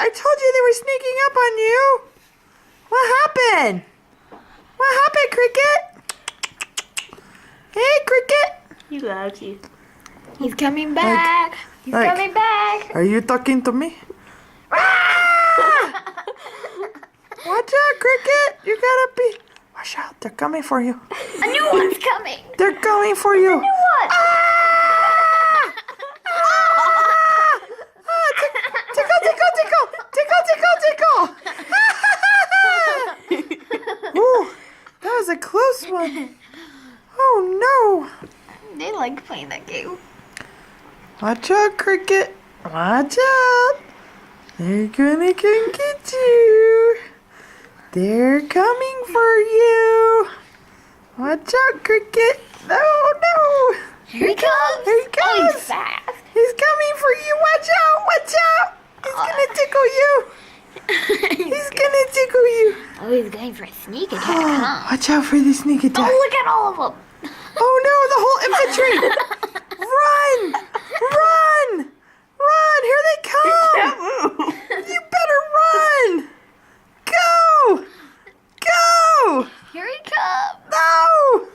I told you they were sneaking up on you. What happened? What happened, Cricket? Hey, Cricket. He loves you. He's coming back. He's Like, coming back. Are you talking to me? Watch out, Cricket. You gotta be. Watch out. They're coming for you. A new one's coming. They're coming for you. New one. Tickle, tickle, tickle. Tickle, tickle, tickle. Ooh, that was a close one. Oh, no. They like playing that game. Watch out, Cricket. Watch out. They're gonna come get you. They're coming for you. Watch out, Cricket. No, no. Here he comes. Here he Oh, comes. he's fast. He's coming for you. Watch out. Watch out. He's gonna tickle you. He's gonna tickle you. Oh, he's going for a sneak attack, huh? Watch out for the sneak attack. Oh, look at all of them. Oh no, the whole infantry! Run! Run! Run! Here they come! You better run! Go! Go! Here he comes. No!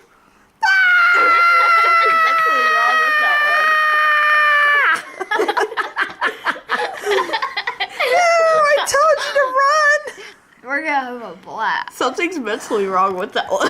No, I told you to run! We're gonna have a blast. Something's mentally wrong with that one.